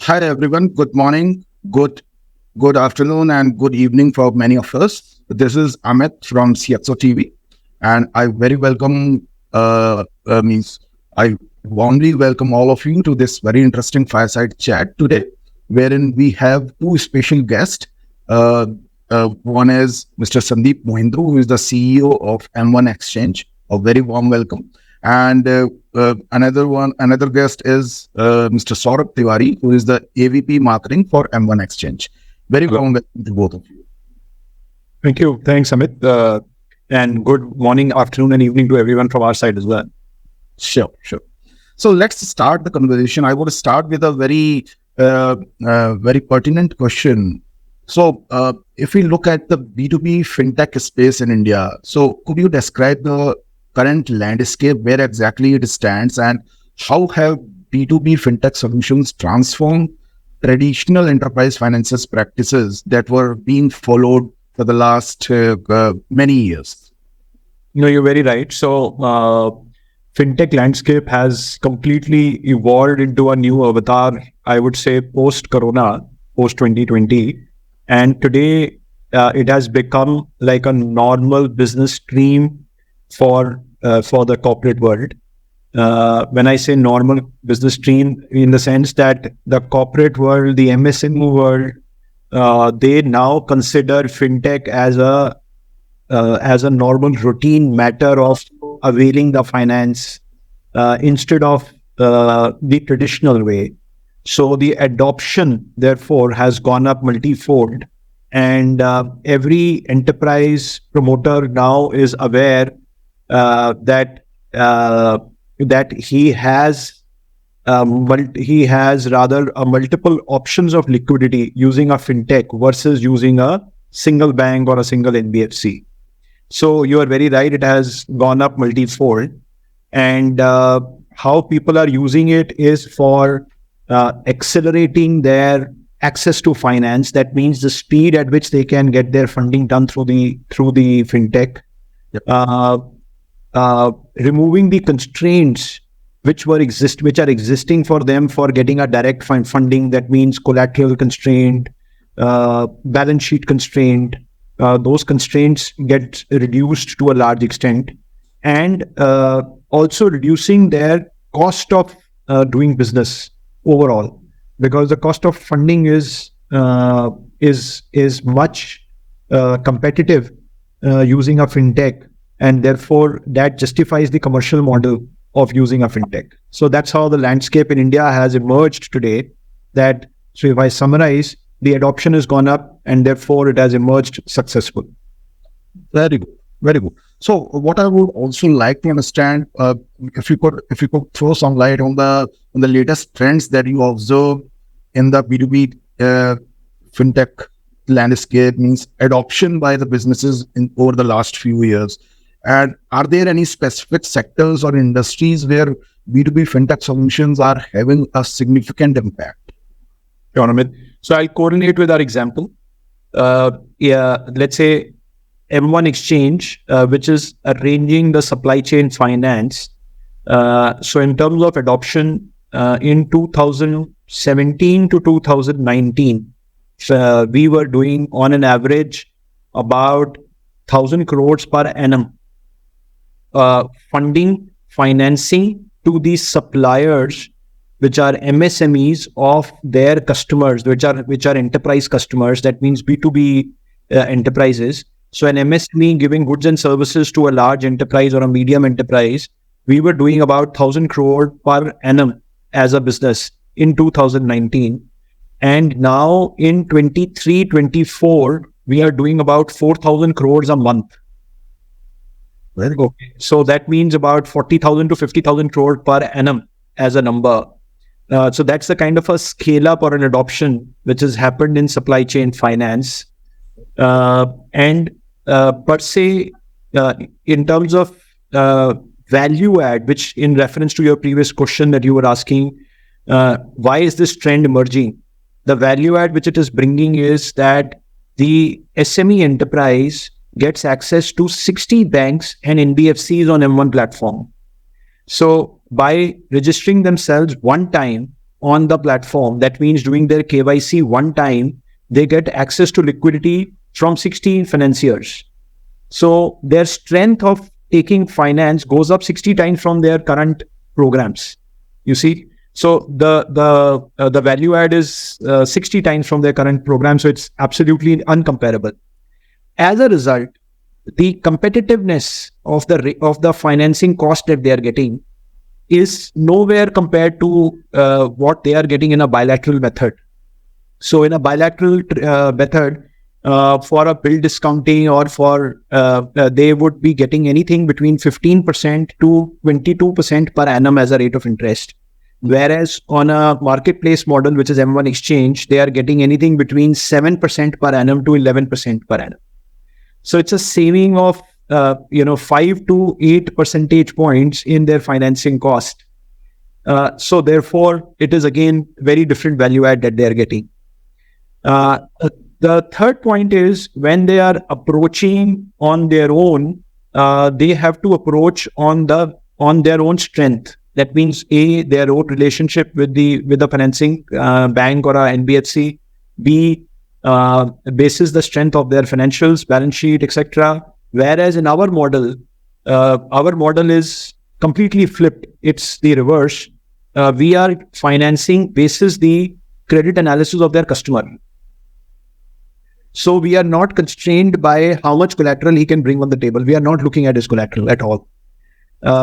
Hi everyone. Good morning, good afternoon, and good evening for many of us. This is Amit from CXOTV, and I very welcome means I warmly welcome all of you to this very interesting fireside chat today, wherein we have two special guests. Uh, One is Mr. Sundeep Mohindru, who is the CEO of M1xchange. A very warm welcome, and another guest is Mr. Saurabh Tiwari, who is the AVP Marketing for M1xchange. Very Hello. warm welcome to both of you. Thank you. Thanks, Amit. And good morning, afternoon, and evening to everyone from our side as well. Sure. So let's start the conversation. I would start with a very pertinent question. So, if we look at the B2B Fintech space in India, so could you describe the current landscape, where exactly it stands, and how have B2B Fintech solutions transformed traditional enterprise finances practices that were being followed for the last many years? You're very right. So, fintech landscape has completely evolved into a new avatar, I would say, post-corona, post-2020. And today, it has become like a normal business stream for the corporate world. When I say normal business stream, in the sense that the corporate world, the MSME world, they now consider fintech as a normal routine matter of availing the finance instead of the traditional way. So the adoption, therefore, has gone up multifold, and every enterprise promoter now is aware that he has rather multiple options of liquidity using a fintech versus using a single bank or a single NBFC. So you are very right; it has gone up multifold, and how people are using it is for accelerating their access to finance. That means the speed at which they can get their funding done through the fintech. Yep. Removing the constraints which are existing for them for getting a direct funding. That means collateral constraint, balance sheet constraint. Those constraints get reduced to a large extent, and also reducing their cost of doing business overall, because the cost of funding is much competitive using a fintech, and therefore that justifies the commercial model of using a fintech. So that's how the landscape in India has emerged today. So if I summarize, the adoption has gone up, and therefore it has emerged successful. Very good. So, what I would also like to understand, if you could throw some light on the latest trends that you observe in the B2B fintech landscape, means adoption by the businesses over the last few years, and are there any specific sectors or industries where B2B fintech solutions are having a significant impact? Sure, Amit. So I'll correlate with our example. Let's say M1xchange, which is arranging the supply chain finance. So in terms of adoption, in 2017 to 2019, we were doing on an average about 1,000 crores per annum financing to these suppliers, which are MSMEs of their customers, which are enterprise customers. That means B2B enterprises. So an MSME giving goods and services to a large enterprise or a medium enterprise, we were doing about 1,000 crore per annum as a business in 2019. And now in 23-24, we are doing about 4,000 crores a month. Very good. Okay. So that means about 40,000 to 50,000 crore per annum as a number. So that's the kind of a scale up or an adoption which has happened in supply chain finance. And per se, in terms of value add, which in reference to your previous question that you were asking, why is this trend emerging? The value add which it is bringing is that the SME enterprise gets access to 60 banks and NBFCs on M1 platform. So by registering themselves one time on the platform, that means doing their KYC one time, they get access to liquidity from 16 financiers. So their strength of taking finance goes up 60 times from their current programs. You see, so the value add is 60 times from their current program. So it's absolutely uncomparable. As a result, the competitiveness of the financing cost that they are getting is nowhere compared to what they are getting in a bilateral method. So in a bilateral method, for a bill discounting or for they would be getting anything between 15% to 22% per annum as a rate of interest. Whereas on a marketplace model, which is M1xchange, they are getting anything between 7% per annum to 11% per annum. So it's a saving of 5 to 8 percentage points in their financing cost. So therefore, it is again very different value add that they are getting. The third point is, when they are approaching on their own, they have to approach on their own strength. That means A, their own relationship with the financing bank or a NBFC. B, basis the strength of their financials, balance sheet, etc. Whereas in our model is completely flipped. It's the reverse. We are financing basis the credit analysis of their customer. So we are not constrained by how much collateral he can bring on the table. We are not looking at his collateral at all.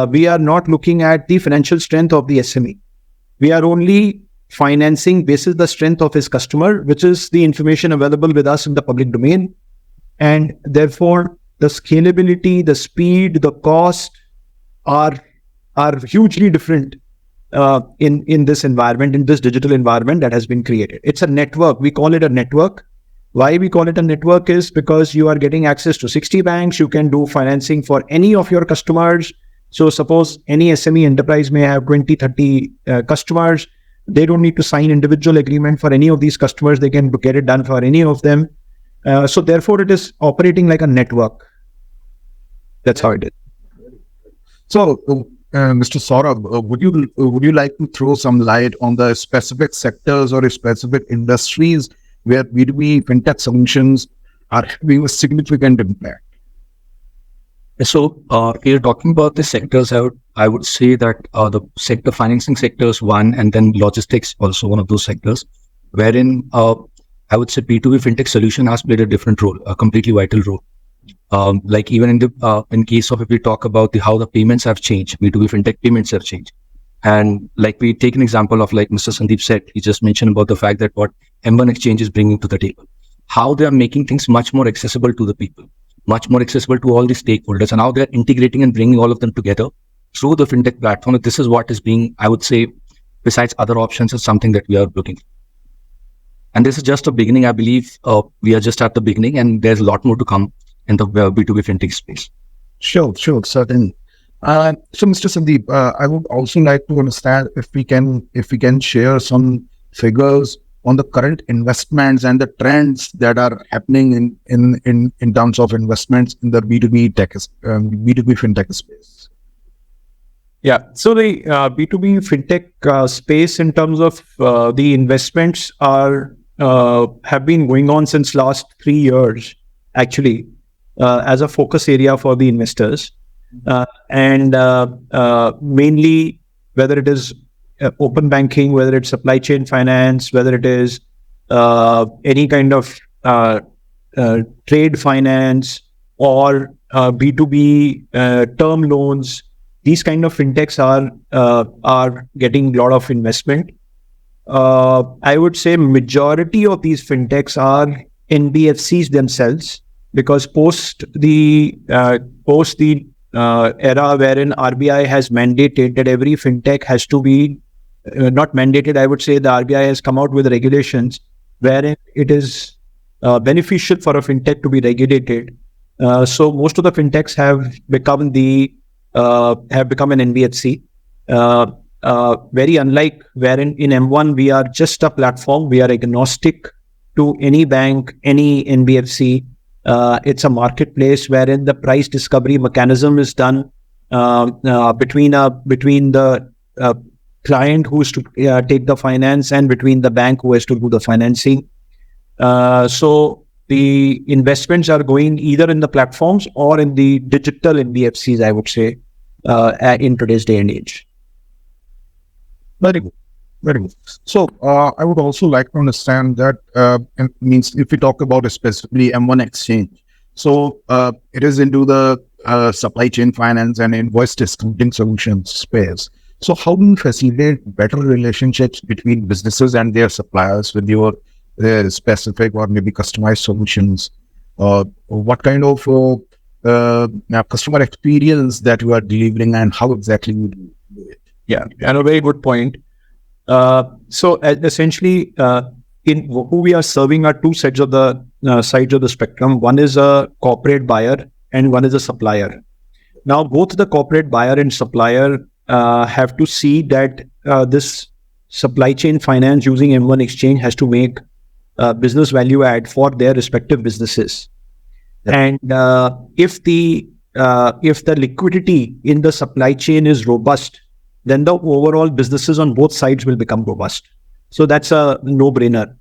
We are not looking at the financial strength of the SME. We are only financing basis the strength of his customer, which is the information available with us in the public domain. And therefore, the scalability, the speed, the cost are hugely different in this environment, in this digital environment that has been created. It's a network. We call it a network. Why we call it a network is because you are getting access to 60 banks. You can do financing for any of your customers. So suppose any SME enterprise may have 20, 30 customers. They don't need to sign individual agreement for any of these customers. They can get it done for any of them. So therefore, it is operating like a network. That's how it is. So, Mr. Saurabh, would you like to throw some light on the specific sectors or specific industries where B2B Fintech solutions are having a significant impact? So, you're talking about the sectors. I would say that the sector financing sector is one, and then logistics also one of those sectors, wherein I would say B2B Fintech solution has played a different role, a completely vital role. Like even in case of, if we talk about how the payments have changed, B2B Fintech payments have changed. And like we take an example of, like Mr. Sundeep said, he just mentioned about the fact that what M1xchange is bringing to the table, how they are making things much more accessible to the people, much more accessible to all the stakeholders, and how they're integrating and bringing all of them together through the fintech platform. This is what is being, I would say, besides other options, is something that we are looking for. And this is just a beginning. I believe we are just at the beginning, and there's a lot more to come in the B2B fintech space. Sure, certainly. So, Mr. Sundeep, I would also like to understand if we can share some figures on the current investments and the trends that are happening in terms of investments in the B2B fintech space. Yeah, so the B2B fintech space, in terms of the investments, have been going on since last 3 years, actually, as a focus area for the investors. And mainly, whether it is open banking, whether it's supply chain finance, whether it is any kind of trade finance or B2B term loans, these kind of fintechs are getting a lot of investment. I would say majority of these fintechs are NBFCs themselves, because post the era wherein RBI has mandated that every fintech has to be not mandated. I would say the RBI has come out with regulations wherein it is beneficial for a fintech to be regulated. So most of the fintechs have become an NBFC. Very unlike wherein in M1 we are just a platform. We are agnostic to any bank, any NBFC. It's a marketplace wherein the price discovery mechanism is done between the client who is to take the finance and between the bank who has to do the financing. So the investments are going either in the platforms or in the digital NBFCs, I would say, in today's day and age. Very good. Very good. So I would also like to understand that means if we talk about specifically M1xchange, so it is into the supply chain finance and invoice discounting solutions space. So how do you facilitate better relationships between businesses and their suppliers with your specific or maybe customized solutions? What kind of customer experience that you are delivering and how exactly you do it? Yeah, and a very good point. So essentially, in who we are serving are two sides of the spectrum. One is a corporate buyer and one is a supplier. Now, both the corporate buyer and supplier have to see that this supply chain finance using M1xchange has to make business value add for their respective businesses. Yep. And if the liquidity in the supply chain is robust, then the overall businesses on both sides will become robust. So that's a no-brainer.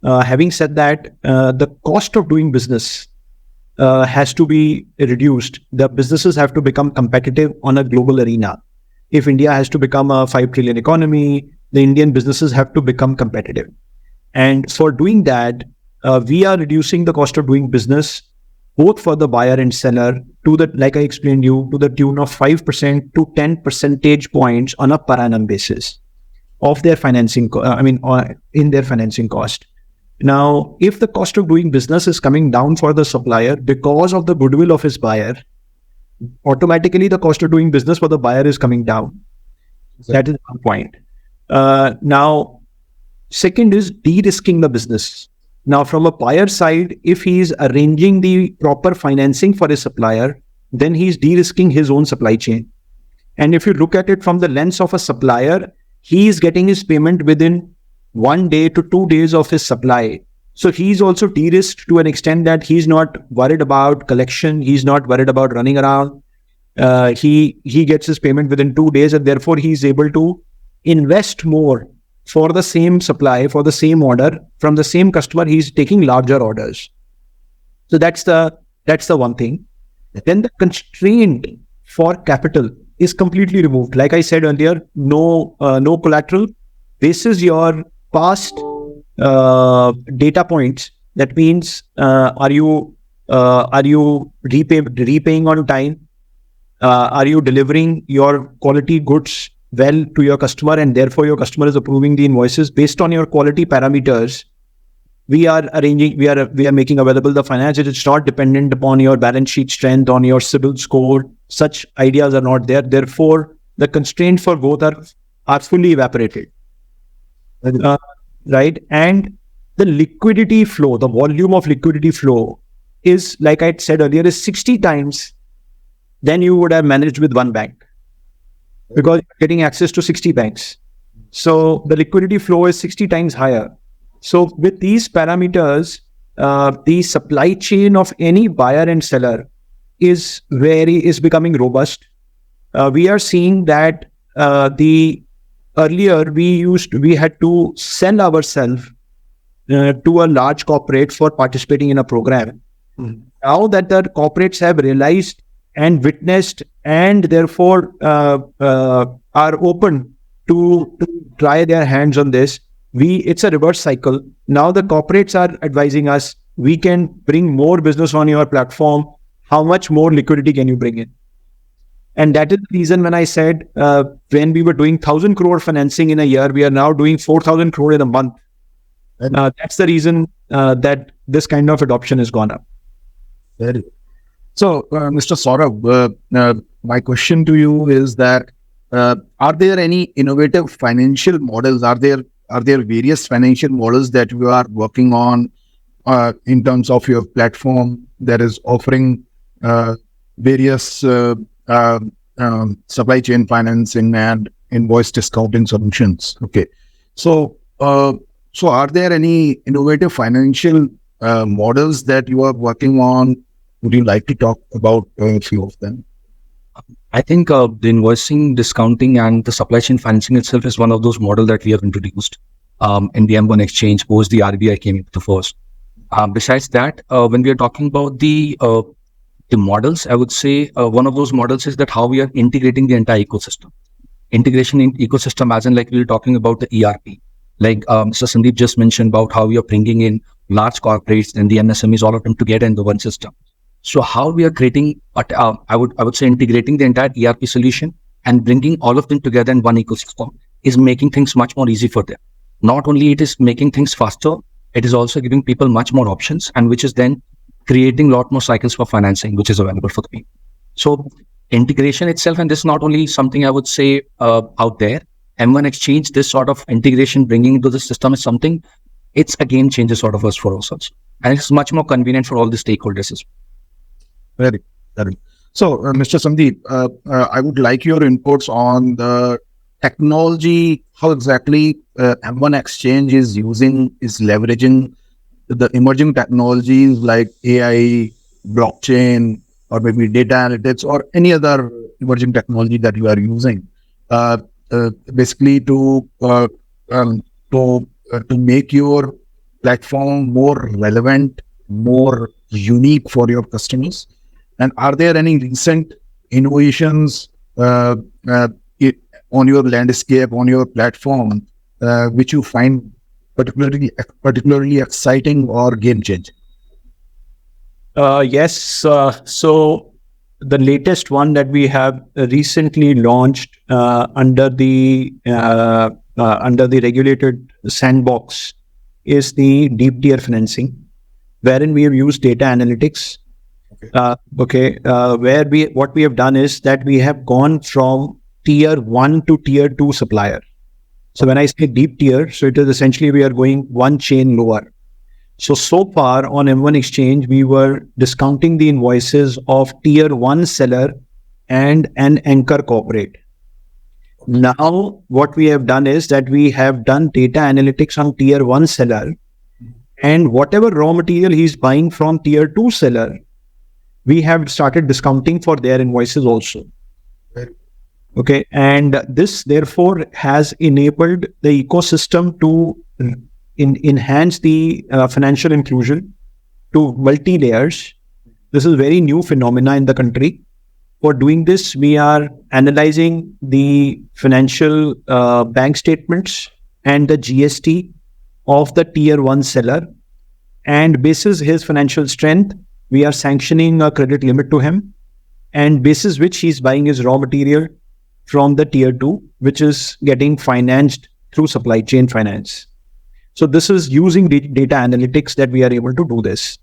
Having said that, the cost of doing business has to be reduced. The businesses have to become competitive on a global arena. If India has to become a 5 trillion economy, the Indian businesses have to become competitive. And for doing that, we are reducing the cost of doing business both for the buyer and seller to the, like I explained you, to the tune of 5% to 10 percentage points on a per annum basis of their financing, in their financing cost. Now, if the cost of doing business is coming down for the supplier because of the goodwill of his buyer, automatically the cost of doing business for the buyer is coming down. Exactly. That is one point. Now, second is de-risking the business. Now, from a buyer side, if he is arranging the proper financing for his supplier, then he's de-risking his own supply chain. And if you look at it from the lens of a supplier, he is getting his payment within 1 day to 2 days of his supply. So he's also de-risked to an extent that he's not worried about collection. He's not worried about running around. He gets his payment within 2 days, and therefore he's able to invest more for the same supply, for the same order from the same customer. He's taking larger orders. So that's the one thing. Then the constraint for capital is completely removed. Like I said earlier, no collateral. This is your past data points. That means are you repaying on time? Are you delivering your quality goods well to your customer, and therefore your customer is approving the invoices based on your quality parameters? We are making available the finance. It's not dependent upon your balance sheet strength, on your CIBIL score. Such ideas are not there. Therefore, the constraints for both are fully evaporated. Right? And the liquidity flow, the volume of liquidity flow is, like I said earlier, is 60 times than you would have managed with one bank, because you're getting access to 60 banks. So the liquidity flow is 60 times higher. So with these parameters, the supply chain of any buyer and seller is becoming robust. We are seeing that earlier we had to sell ourselves to a large corporate for participating in a program. Mm-hmm. Now that the corporates have realized and witnessed, and therefore are open to try their hands on this, it's a reverse cycle. Now the corporates are advising us, we can bring more business on your platform. How much more liquidity can you bring in? And that is the reason when I said, when we were doing 1,000 crore financing in a year, we are now doing 4,000 crore in a month. That's the reason that this kind of adoption has gone up. Very good. So, Mr. Saurabh, my question to you is that, are there any innovative financial models? Are there various financial models that you are working on in terms of your platform that is offering various supply chain financing and invoice discounting solutions? Okay. So are there any innovative financial models that you are working on? Would you like to talk about a few of them? I think the invoicing, discounting, and the supply chain financing itself is one of those models that we have introduced in the M1xchange post the RBI came into force. Besides that, when we are talking about the models, I would say one of those models is that how we are integrating the entire ecosystem. Integration in ecosystem, as in like we were talking about the ERP, like Mr. Sandeep just mentioned about how we are bringing in large corporates and the MSMEs, all of them together in the one system. So how we are creating, I would say integrating the entire ERP solution and bringing all of them together in one ecosystem is making things much more easy for them. Not only it is making things faster, it is also giving people much more options, and which is then creating a lot more cycles for financing, which is available for the people. So integration itself, and this is not only something I would say out there, M1xchange, this sort of integration bringing into the system is something, it's a game changer sort of us for ourselves. And it's much more convenient for all the stakeholders as well. Very. So, Mr. Sandeep, I would like your inputs on the technology, how exactly M1xchange is leveraging the emerging technologies like AI, blockchain, or maybe data analytics, or any other emerging technology that you are using, basically to make your platform more relevant, more unique for your customers. And are there any recent innovations on your landscape, on your platform, which you find particularly exciting or game changing? Yes. So the latest one that we have recently launched under the regulated sandbox is the deep tier financing, wherein we have used data analytics. What we have done is that we have gone from tier 1 to tier 2 supplier. So when I say deep tier, so it is essentially we are going one chain lower. So far on M1xchange, we were discounting the invoices of tier 1 seller and an anchor corporate. Now, what we have done is that we have done data analytics on tier 1 seller, and whatever raw material he's buying from tier 2 seller, we have started discounting for their invoices also. Okay. And this therefore has enabled the ecosystem to enhance the financial inclusion to multi-layers. This is a very new phenomena in the country. For doing this, we are analyzing the financial bank statements and the GST of the tier 1 seller. And basis his financial strength, we are sanctioning a credit limit to him, and basis which he's buying his raw material from the tier 2, which is getting financed through supply chain finance. So this is using data analytics that we are able to do this,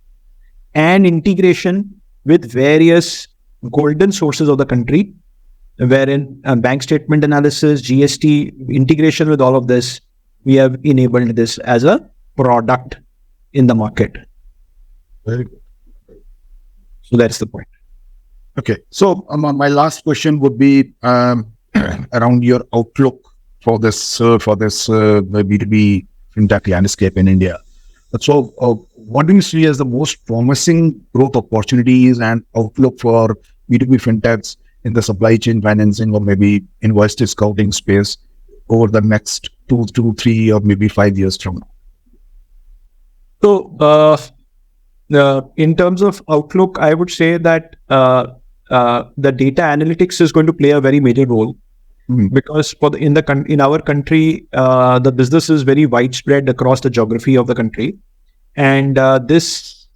and integration with various golden sources of the country, wherein bank statement analysis, GST, integration with all of this, we have enabled this as a product in the market. Very good. So that's the point. Okay. So my last question would be around your outlook for this B2B Fintech landscape in India. So what do you see as the most promising growth opportunities and outlook for B2B Fintechs in the supply chain financing or maybe invoice discounting space over the next 2 to 3 or maybe 5 years from now? So in terms of outlook, I would say that the data analytics is going to play a very major role, because in our country, the business is very widespread across the geography of the country, and this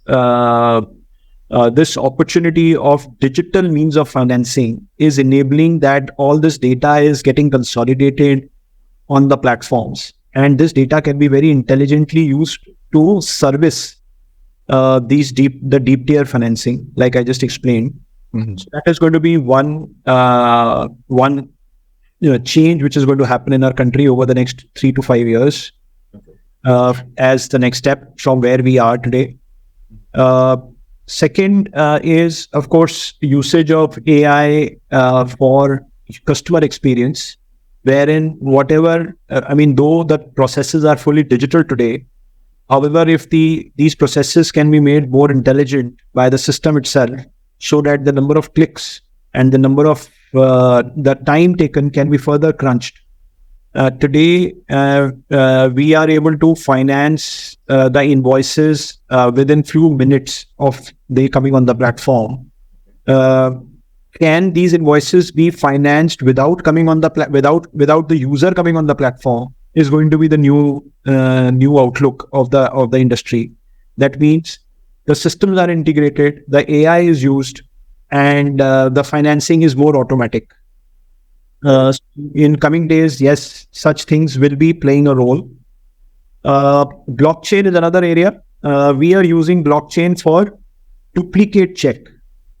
opportunity of digital means of financing is enabling that all this data is getting consolidated on the platforms, and this data can be very intelligently used to service the deep tier financing, like I just explained. So that is going to be one change which is going to happen in our country over the next 3 to 5 years, as the next step from where we are today. Second is, of course, usage of AI for customer experience, wherein though the processes are fully digital today, however, if these processes can be made more intelligent by the system itself, so that the number of clicks and the number of the time taken can be further crunched. Today, we are able to finance the invoices within few minutes of they coming on the platform. Can these invoices be financed without coming on the without the user coming on the platform? Is going to be the new outlook of the industry. That means the systems are integrated, the AI is used, and the financing is more automatic. In coming days, yes, such things will be playing a role. Blockchain is another area. We are using blockchain for duplicate check.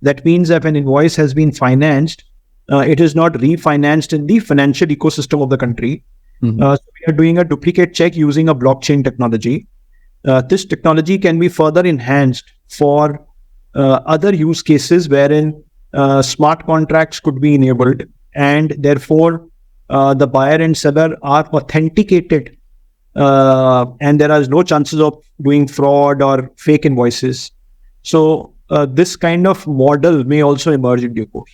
That means if an invoice has been financed, it is not refinanced in the financial ecosystem of the country. So we are doing a duplicate check using a blockchain technology. This technology can be further enhanced for other use cases wherein smart contracts could be enabled, and therefore the buyer and seller are authenticated, and there are no chances of doing fraud or fake invoices. So this kind of model may also emerge in due course.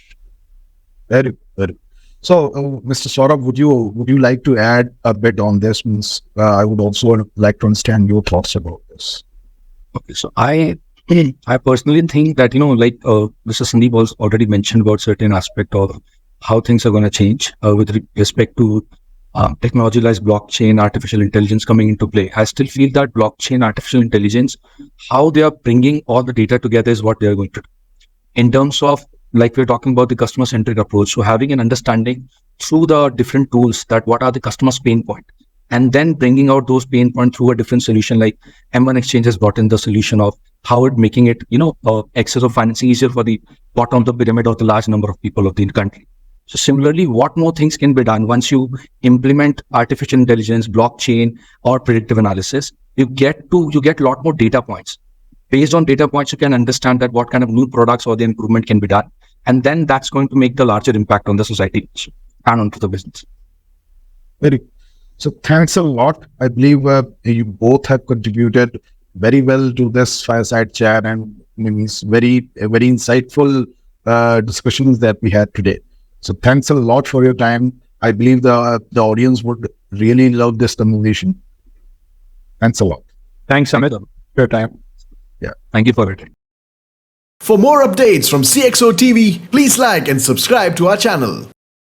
Very, very. So, Mr. Saurabh, would you like to add a bit on this? Means I would also like to understand your thoughts about this. Okay, so I personally think that, like Mr. Sundeep also already mentioned about certain aspect of how things are going to change with respect to technology like blockchain, artificial intelligence coming into play. I still feel that blockchain, artificial intelligence, how they are bringing all the data together is what they are going to do. In terms of, like we're talking about the customer-centric approach, so having an understanding through the different tools that what are the customer's pain point, and then bringing out those pain points through a different solution, like M1xchange has brought in the solution of how it making it, access of financing easier for the bottom of the pyramid or the large number of people of the country. So similarly, what more things can be done once you implement artificial intelligence, blockchain, or predictive analysis? You get a lot more data points. Based on data points, you can understand that what kind of new products or the improvement can be done. And then that's going to make the larger impact on the society and onto the business. Very. So thanks a lot. I believe you both have contributed very well to this fireside chat, and means very insightful discussions that we had today. So thanks a lot for your time. I believe the audience would really love this conversation. Thanks a lot. Thanks, Amit, for your time. Yeah. Thank you for it. For more updates from CXO TV, please like and subscribe to our channel.